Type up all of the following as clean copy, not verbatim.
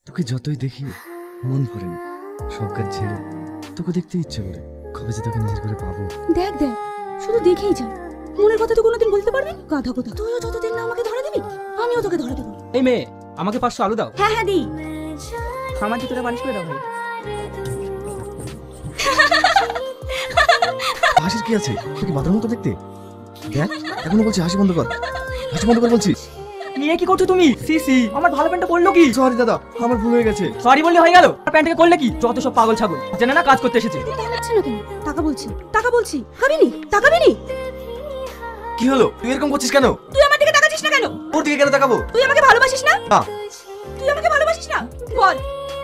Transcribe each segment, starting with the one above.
তোকে যতই দেখি মন ভরে না, সব কাজ ছেড়ে তোকে দেখতে ইচ্ছে করে। কবে যে তোকে নিজের করে পাবো। দেখ দেখ, শুধু দেখেই যা, মনের কথা তো কোনোদিন বলতে পারবি? গাধা কথা, তুইও যতদিন না আমাকে ধরে দিবি আমিও তোকে ধরে দেবো। এই মেয়ে, আমাকে 500 আলু দাও। হ্যাঁ হ্যাঁ দি। আমার জুতোটা বালিশ করে দাও ভাই। হাসির কি আছে? তুই কি বাদরের মতো দেখতে? দেখ এখনো বলছি হাসি বন্ধ কর, হাসি বন্ধ কর বলছি। নিয়ে কি করছো তুমি? সি আমার ভালো প্যান্টটা পরলো কি? সরি দাদা, আমার ভুল হয়ে গেছে। সরি বললে হয়ে গেল? আর প্যান্টটাকে করলে কি? যত সব পাগল ছাগল, জানে না কাজ করতে এসেছে। যাচ্ছে না কেন? টাকা বলছি, টাকা বলছি, খাবিনি? টাকা খাবিনি? কি হলো? তুই এরকম করছিস কেন? তুই আমার দিকে তাকাচ্ছিস না কেন? ওর দিকে কেন তাকাবো? তুই আমাকে ভালোবাসিস না? না। তুই আমাকে ভালোবাসিস না? বল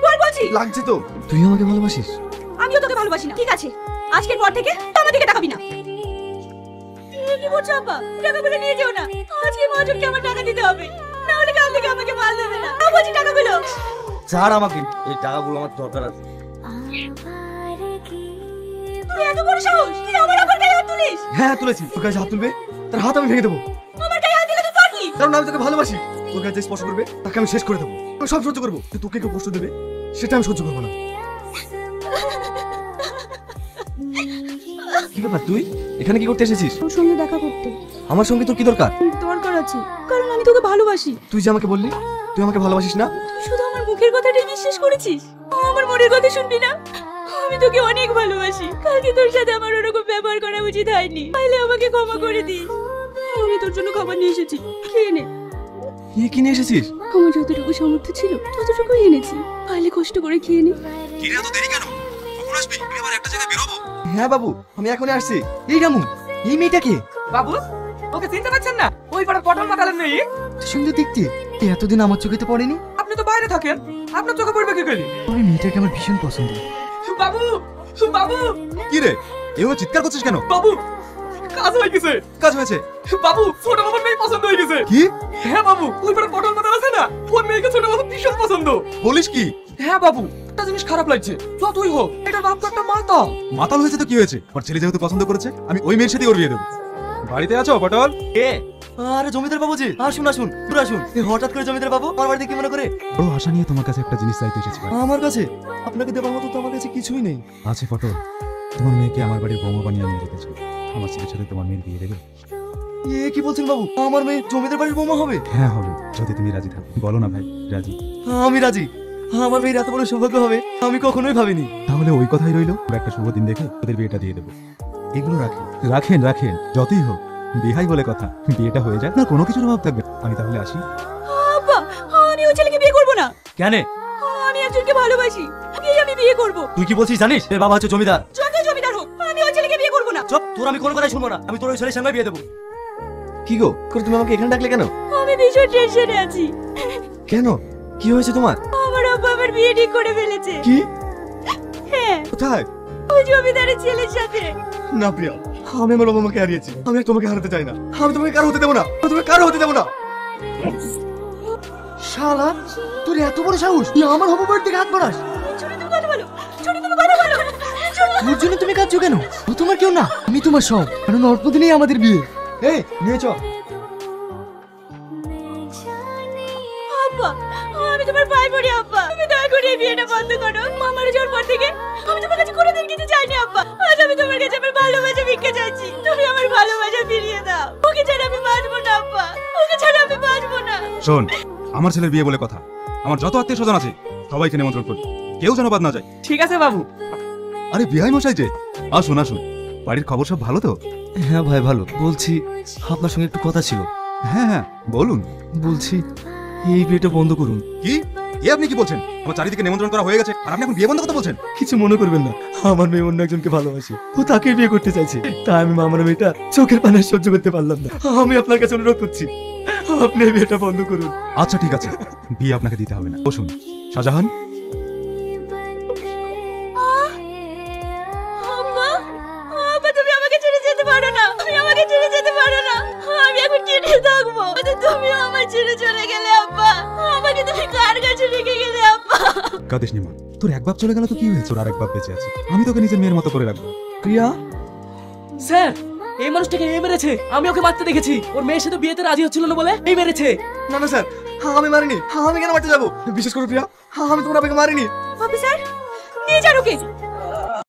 বল বলছি। লাগছে তো। তুই আমাকে ভালোবাসিস? আমিও তোকে ভালোবাসি না। ঠিক আছে, আজকের পর থেকে আমার দিকে তাকাবি না। কি বলছো আব্বা? টাকাগুলো নিয়ে যেও না, আজকে মহাজনকে আমার টাকা দিতে হবে, না হলে কাল থেকে আমাকে মাল দেবে না। বলছি টাকাগুলো ছাড় আমাকে, এই টাকাগুলো আমার দরকার আছে। তুই এত বড় সাহস, তুই আমার গায়ে হাত তুলিস? হ্যাঁ তুলেছি। তোর কাছে হাত তুলবে, তার হাত আমি ভেঙে দেবো। আমার গায়ে হাত দিলে তো তোর কি? কারণ আমি তোকে ভালোবাসি। তোর কাছে স্পর্শ করবে তাকে আমি শেষ করে দেবো। আমি সব সহ্য করবো, কিন্তু তোকে কেউ কষ্ট দেবে সেটা আমি সহ্য করবো না। কি ব্যাপার, তুই এখানে কি করতে এসেছিস? তোর সঙ্গে দেখা করতে। আমার সঙ্গে তোর কি দরকার? দরকার আছে, কারণ আমি তোকে ভালোবাসি। তুই যে আমাকে বললি তুই আমাকে ভালোবাসিস না। তুই শুধু আমার মুখের কথাটাই বিশ্বাস করেছিস, আমার মনের কথা শুনবি না? আমি তোকে অনেক ভালোবাসি। কালকে তোর সাথে আমার ওরকম ব্যবহার করা উচিত হয়নি, তাইলে আমাকে ক্ষমা করে দিস। আমি তোর জন্য খাবার নিয়ে এসেছি, খেয়ে নে। কি কিনে এসেছিস? আমার যতটুকু সামর্থ্য ছিল ততটুকুই এনেছি, তাইলে কষ্ট করে খেয়ে নে। হ্যাঁ বাবু, আমি এখনই আসছি। এই রামু, এই মেয়েটা কে? বাবু, ওকে চিনতে পারছেন না? ওই পাড়ার পটল মাতালের মেয়ে। সুন্দর দেখতে, এতদিন আমার চোখে তো পড়েনি। আপনি তো বাইরে থাকেন, আপনার চোখে পড়বে কি করে? ওই মেয়েটাকে আমার ভীষণ পছন্দ। বাবু, বাবু, কি রে, এভাবে চিৎকার করছিস কেন? বাবু, কাজ হয়ে গেছে। কাজ হয়েছে? বাবু, ছোট বাবুর মেয়ে পছন্দ হয়ে গেছে। কি? হ্যাঁ বাবু, ওই পাড়ার পটল মাতাল আছে না, ওর মেয়েকে ছোট বাবু ভীষণ পছন্দ। বলিস কি? হ্যাঁ বাবু, একটা জিনিস খারাপ লাগছে। যতই হোক, এটা বাপ তো একটা মাতাল। মাতাল হয়েছে তো কি হয়েছে? ওর ছেলে যেহেতু পছন্দ করেছে, আমি ওই মেয়ের সাথে ওর বিয়ে দেবো। বাড়িতে আছো পটল? কে? আরে জমিদার বাবু জি, আসুন আসুন, দূর আসুন। হঠাৎ করে জমিদার বাবু আমার বাড়িতে কি মনে করে? বড় আশা নিয়ে তোমার কাছে একটা জিনিস চাইতে এসেছি। আমার কাছে আপনাকে দেওয়ার মতো তো আমার কাছে কিছুই নেই। আছে পটল, তোমার মেয়েকে আমার বাড়ির বৌমা বানিয়ে নিয়ে রেখেছো। আমার ছেলের সাথে তোমার মেয়ের বিয়ে দেবে? এ কি বলছেন বাবু? আমার মেয়ে জমিদার বাড়ির বৌমা হবে? হ্যাঁ হবে, যদি তুমি রাজি থাকো। বলো না ভাই, রাজি? আমি রাজি। আমার মেয়ের এত বড় সৌভাগ্য হবে আমি কখনোই ভাবিনি। তাহলে ওই কথাই রইলো, একটা শুভ দিন দেখে ওদের বিয়েটা দিয়ে দেবো। এগুলো রাখেন রাখেন রাখেন, যতই হোক বিহাই বলে কথা। বিয়েটা হয়ে যায় না, কোনো কিছুর অভাব থাকবে। আমি তাহলে আসি। আব্বা, আমি ওই ছেলেকে বিয়ে করব না। কেন? আমি একজনকে ভালোবাসি, ওকেই আমি বিয়ে করব। তুই কি বলছিস জানিস? এর বাবা হচ্ছে জমিদার। যত জমিদার হোক, আমি ওই ছেলেকে বিয়ে করব না। চুপ, তোর আমি কোনো কথাই শুনবো না। আমি তোর ওই ছেলের সঙ্গে বিয়ে দেবো। কি গো, করে তুমি আমাকে এখানে ডাকলে কেন? আমি ভীষণ টেনশনে আছি। কেন, কি হয়েছে তোমার? আমার আব্বা আমার বিয়ে ঠিক করে ফেলেছে। কি? হ্যাঁ, কোথায়? ওই জমিদারের ছেলের সাথে। না প্রিয়া, আমি আমার বাবা মাকে হারিয়েছি, আমি আর তোমাকে হারাতে চাই না। আমি তোমাকে কারো হতে দেবো না, আমি তোমাকে কারো হতে দেবো না। শালা, তোর এত বড় সাহস, তুই আমার হবু বউয়ের দিকে হাত বাড়াস? ছোট তুমি কথা বলো, ছোট তুমি কথা বলো। ওর জন্য তুমি কাঁদছো কেন? ও তোমার কেউ না, আমি তোমার সব। কারণ অল্প দিনেই আমাদের বিয়ে। এই নিয়ে চল। আব্বা, আমি তোমার পায়ে পড়ি আব্বা, তুমি দয়া করে এই বিয়েটা বন্ধ করো। মামার যাওয়ার পর থেকে আমি তোমার কাছে কোনোদিন কিছু চাইনি আব্বা। আজ আমি তোমার কাছে আমার ভালোবাসা ভিক্ষা চাইছি, তুমি আমার ভালোবাসা ফিরিয়ে দাও। ওকে ছাড়া আমি বাঁচবো না আব্বা, ওকে ছাড়া আমি বাঁচবো না। শোন, আমার ছেলের বিয়ে বলে কথা। আমার যত আত্মীয় স্বজন আছে সবাইকে নিমন্ত্রণ করি, কেউ যেন বাদ না যায়। ঠিক আছে বাবু। আরে বিহাই মশাই যে, আসুন আসুন। বাড়ির খবর সব ভালো তো? হ্যাঁ ভাই ভালো। বলছি আপনার সঙ্গে একটু কথা ছিল। হ্যাঁ হ্যাঁ বলুন। বলছি এই বিয়েটা বন্ধ করুন। কি এ আপনি কি বলছেন? আমার চারিদিকে নিমন্ত্রণ করা হয়ে গেছে আর আপনি এখন বিয়ে বন্ধ কথা বলছেন? কিছু মনে করবেন না, আমার মেয়ে অন্য একজনকে ভালোবাসে, ও তাকে বিয়ে করতে চাইছে। তাই আমি মামার মেয়েটা চোখের পানি সহ্য করতে পারলাম না। আমি আপনার কাছে অনুরোধ করছি, আপনি এই বিয়েটা বন্ধ করুন। আচ্ছা ঠিক আছে, বিয়ে আপনাকে দিতে হবে না। বসুন। শাহজাহান, আব্বা, আব্বা তুমি আমাকে ছেড়ে যেতে পারো না, তুমি আমাকে ছেড়ে যেতে পারো না। আমি এখন কি নিয়ে থাকবো? তুমিও আমার ছেড়ে চলে গেলে আব্বা, আমাকে তুমি কার কাছে রেখে গেলে আব্বা? কাঁদিস নি মা, তোর এক বাপ চলে গেল তো কি হয়েছে? ওর আরেক বাপ বেঁচে আছে, আমি তোকে নিজের মেয়ের মতো করে রাখবো। প্রিয়া, স্যার, এই মানুষটাকে এই মেরেছে। আমি ওকে মারতে দেখেছি। ওর মেয়ের সাথে বিয়েতে রাজি হচ্ছিল না বলে এই মেরেছে। না না স্যার, আমি মারিনি, আমি কেন মারতে যাবো? বিশেষ করে প্রিয়া, আমি তোমার আবেগে মারিনি। অফিসার নিয়ে যান ওকে।